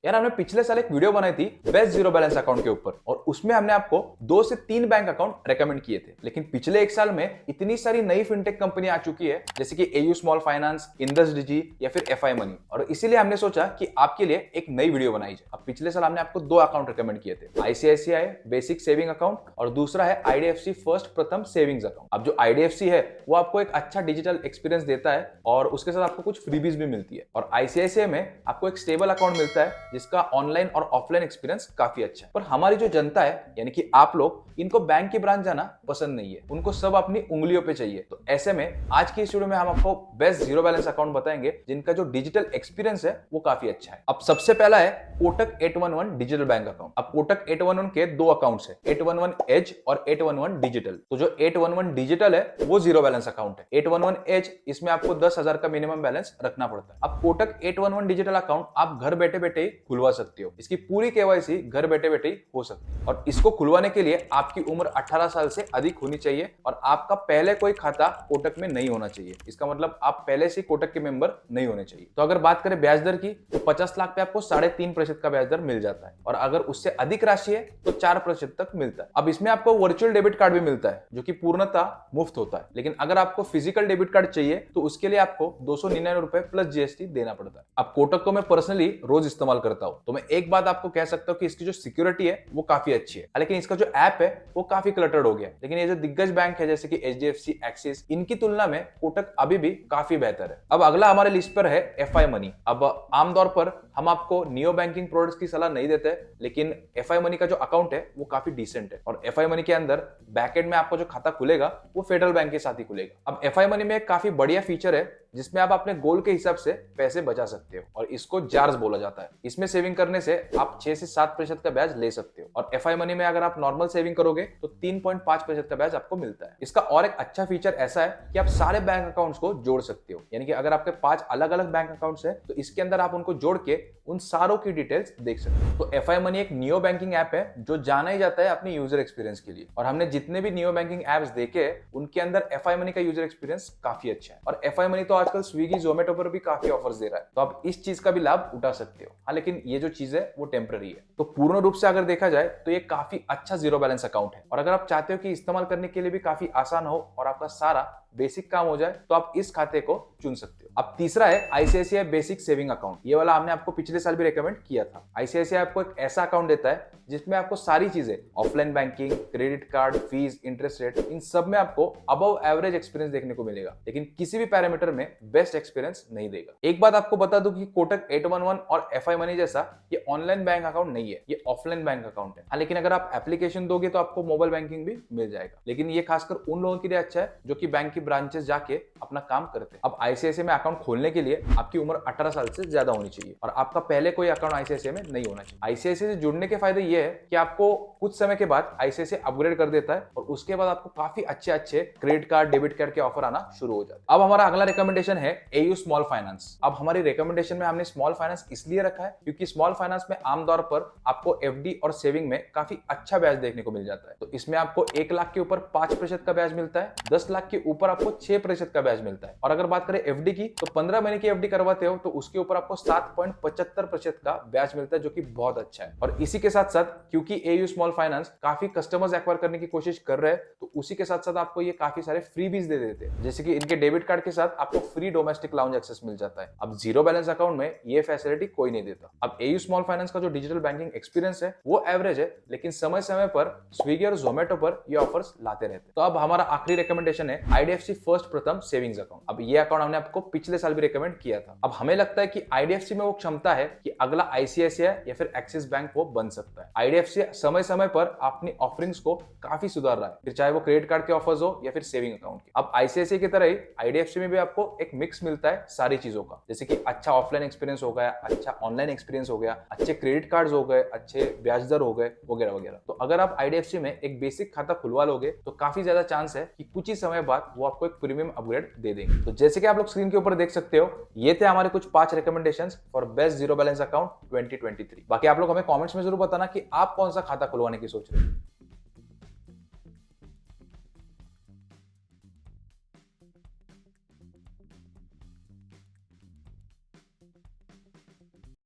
यार हमने पिछले साल एक वीडियो बनाई थी बेस्ट जीरो बैलेंस अकाउंट के ऊपर और उसमें हमने आपको 2 से 3 बैंक अकाउंट रेकमेंड किए थे। लेकिन पिछले एक साल में इतनी सारी नई फिनटेक कंपनी आ चुकी है जैसे कि एयू स्मॉल फाइनेंस, इंडस डिजी या फिर एफआई मनी, और इसीलिए हमने सोचा कि आपके लिए एक नई वीडियो बनाई जाए। अब पिछले साल हमने आपको 2 अकाउंट रेकमेंड किए थे, आईसीआईसीआई बेसिक सेविंग अकाउंट और दूसरा है आईडीएफसी फर्स्ट प्रथम सेविंग्स अकाउंट। अब जो आईडीएफसी है वो आपको एक अच्छा डिजिटल एक्सपीरियंस देता है और उसके साथ आपको कुछ फ्रीबीज भी मिलती है, और आईसीआईसीआई में आपको एक स्टेबल अकाउंट मिलता है जिसका ऑनलाइन और ऑफलाइन एक्सपीरियंस काफी अच्छा है। पर हमारी जो जनता है यानी कि आप लोग, इनको बैंक की ब्रांच जाना पसंद नहीं है, उनको सब अपनी उंगलियों पे चाहिए। तो ऐसे में आज की इस वीडियो में हम आपको बेस्ट जीरो बैलेंस अकाउंट बताएंगे जिनका जो डिजिटल एक्सपीरियंस है वो काफी अच्छा है। अब सबसे पहला है कोटक 811 डिजिटल बैंक अकाउंट। अब कोटक 811 के 2 अकाउंट्स है, 811 एज और 811 डिजिटल। तो जो 811 डिजिटल है वो जीरो बैलेंस अकाउंट है। 811 एज, इसमें आपको 10,000 का मिनिमम बैलेंस रखना पड़ता है। अब कोटक 811 डिजिटल अकाउंट आप घर बैठे बैठे ही खुलवा सकते हो। इसकी पूरी केवाईसी घर बैठे बैठे ही हो सकती है, और इसको खुलवाने के लिए आपकी उम्र 18 साल से अधिक होनी चाहिए और आपका पहले कोई खाता कोटक में नहीं होना चाहिए। इसका मतलब आप पहले से कोटक के मेंबर नहीं होने चाहिए। तो अगर बात करें ब्याज दर की, तो 50 लाख पे आपको 3.5% का ब्याज दर मिल जाता है, और अगर उससे अधिक राशि है तो 4% तक मिलता है। अब इसमें आपको वर्चुअल डेबिट कार्ड भी मिलता है जो कि पूर्णतः मुफ्त होता है, लेकिन अगर आपको फिजिकल डेबिट कार्ड चाहिए तो उसके लिए आपको 299 रुपए प्लस जीएसटी देना पड़ता है। अब कोटक को मैं पर्सनली रोज इस्तेमाल करता हूं, तो मैं एक बात आपको कह सकता हूं कि इसकी जो सिक्योरिटी है वो काफी अच्छी है, लेकिन इसका जो ऐप है वो काफी क्लटर्ड हो गया। लेकिन ये जो दिग्गज बैंक है जैसे कि एचडीएफसी, एक्सिस, इनकी तुलना में कोटक अभी भी काफी बेहतर है। अब अगला हमारे लिस्ट पर है एफआई मनी। अब आमतौर पर हम आपको नियो बैंकिंग प्रोडक्ट्स की सलाह नहीं देते, लेकिन एफआई मनी का जो अकाउंट है वो काफी डिसेंट है, और एफआई मनी के अंदर बैकएंड में आपको जो खाता खुलेगा वो फेडरल बैंक के साथ ही खुलेगा। अब एफआई मनी में एक काफी बढ़िया फीचर है जिसमें आप अपने गोल के हिसाब से पैसे बचा सकते हो, और इसको जार्स बोला जाता है। इसमें सेविंग करने से आप 6 से 7% का ब्याज ले सकते हो, और एफआई मनी में अगर आप नॉर्मल सेविंग करोगे तो 3.5% का ब्याज आपको मिलता है। इसका और एक अच्छा फीचर ऐसा है कि आप सारे बैंक अकाउंट्स को जोड़ सकते हो, यानी कि अगर आपके 5 अलग अलग बैंक अकाउंट्स है तो इसके अंदर आप उनको जोड़ के उन सारों की डिटेल्स देख सकते हो। तो एफआई मनी एक नियो बैंकिंग ऐप है जो जाना ही जाता है अपनी यूजर एक्सपीरियंस के लिए, और हमने जितने भी नियो बैंकिंग एप्स देखे उनके अंदर एफआई मनी का यूजर एक्सपीरियंस काफी अच्छा है। और एफआई मनी तो आजकल स्विगी, जोमेटो पर भी काफी ऑफर्स दे रहा है, तो आप इस चीज का भी लाभ उठा सकते हो। हाँ, लेकिन ये जो चीज है वो टेम्पररी है। तो पूर्ण रूप से अगर देखा जाए तो ये काफी अच्छा जीरो बैलेंस अकाउंट है, और अगर आप चाहते हो कि इस्तेमाल करने के लिए भी काफी आसान हो और आपका सारा बेसिक काम हो जाए तो आप इस खाते को चुन सकते हो। अब तीसरा है आईसीआईसीआई बेसिक सेविंग अकाउंट। ये वाला हमने आपको पिछले साल भी रेकमेंड किया था। आईसीआईसीआई आपको एक ऐसा अकाउंट देता है जिसमें आपको सारी चीजें, offline banking, credit card, fees, interest rate, इन सब में आपको अबव एवरेज एक्सपीरियंस देखने को मिलेगा, लेकिन किसी भी पैरामीटर में बेस्ट एक्सपीरियंस नहीं देगा। एक बात आपको बता दूं कि कोटक 811 और एफआई मनी जैसा ये ऑनलाइन बैंक अकाउंट नहीं है, ये ऑफलाइन बैंक अकाउंट है। हाँ, लेकिन अगर आप एप्लीकेशन दोगे तो आपको मोबाइल बैंकिंग भी मिल जाएगा, लेकिन ये खासकर उन लोगों के लिए अच्छा है जो कि बैंक की ब्रांचेस जाके अपना काम करते हैं। अब आईसीआईसीआई में अकाउंट खोलने के लिए आपकी उम्र 18 साल से ज्यादा होनी चाहिए, और आपका पहले कोई अकाउंट आईसीआईसीआई में नहीं होना चाहिए। आईसीआईसीआई से जुड़ने के फायदे ये है कि आपको कुछ समय के बाद आईसीआईसीआई अपग्रेड कर देता है, और उसके बाद आपको काफी अच्छे अच्छे क्रेडिट कार्ड, डेबिट कार्ड के ऑफर आना शुरू हो जाते हैं। अब हमारा अगला रिकमेंडेशन है एयू स्मॉल फाइनेंस। अब हमारी रिकमेंडेशन में हमने स्मॉल फाइनेंस इसलिए रखा है क्योंकि स्मॉल फाइनेंस में आमतौर पर आपको एफडी और सेविंग में काफी अच्छा ब्याज देखने को मिल जाता है। तो इसमें आपको 1 लाख के ऊपर 5% का ब्याज मिलता है, 10 लाख के ऊपर आपको 6% का ब्याज मिलता है, और अगर बात करें एफडी की तो 15 महीने की एफडी करवाते हो तो उसके ऊपर आपको 7.75% का ब्याज मिलता है, जो कि बहुत अच्छा है। और इसी के साथ साथ क्योंकि एयू स्मॉल फाइनेंस काफी कस्टमर्स एक्वायर करने की कोशिश कर रहे हैं, तो उसी के साथ साथ आपको ये काफी सारे फ्रीबीज दे देते हैं, जैसे कि इनके डेबिट कार्ड के साथ आपको फ्री डोमेस्टिक लाउंज एक्सेस मिल जाता है। अब जीरो बैलेंस अकाउंट में ये फैसिलिटी कोई नहीं देता। अब एयू स्मॉल फाइनेंस का जो डिजिटल बैंकिंग एक्सपीरियंस है वो एवरेज है, लेकिन समय समय पर स्विगी और जोमेटो पर ये ऑफर्स लाते रहते हैं। तो अब हमारा आखिरी रिकमेंडेशन है आईडीएफसी फर्स्ट प्रथम सेविंग्स अकाउंट। अब ये अकाउंट हमने आपको पिछले साल भी रेकमेंड किया था। अब हमें लगता है कि आईडीएफसी में वो क्षमता है कि अगला आईसीआईसीआई या फिर एक्सिस बैंक वो बन सकता है। आईडीएफसी समय समय पर अपनी ऑफरिंग्स को काफी सुधार रहा है, फिर चाहे वो क्रेडिट कार्ड के ऑफर्स हो या फिर सेविंग अकाउंट के। अब आईसीआईसीआई की तरह ही आईडीएफसी में भी आपको एक मिक्स मिलता है सारी चीजों का, जैसे कि अच्छा ऑफलाइन एक्सपीरियंस हो गया, अच्छा ऑनलाइन एक्सपीरियंस हो गया, अच्छे क्रेडिट कार्ड हो गए, अच्छे ब्याज दर हो गए, वगैरह वगैरह। तो अगर आप आईडीएफसी में एक बेसिक खाता खुलवा लोगे तो काफी ज्यादा चांस है कि कुछ ही समय बाद वो आपको एक प्रीमियम अपग्रेड दे देंगे। तो जैसे कि आप लोग स्क्रीन के ऊपर देख सकते हो, ये थे हमारे कुछ 5 recommendations for best zero balance account 2023। बाकी आप लोग हमें कमेंट्स में जरूर बताना कि आप कौन सा खाता खुलवाने की सोच रहे हैं।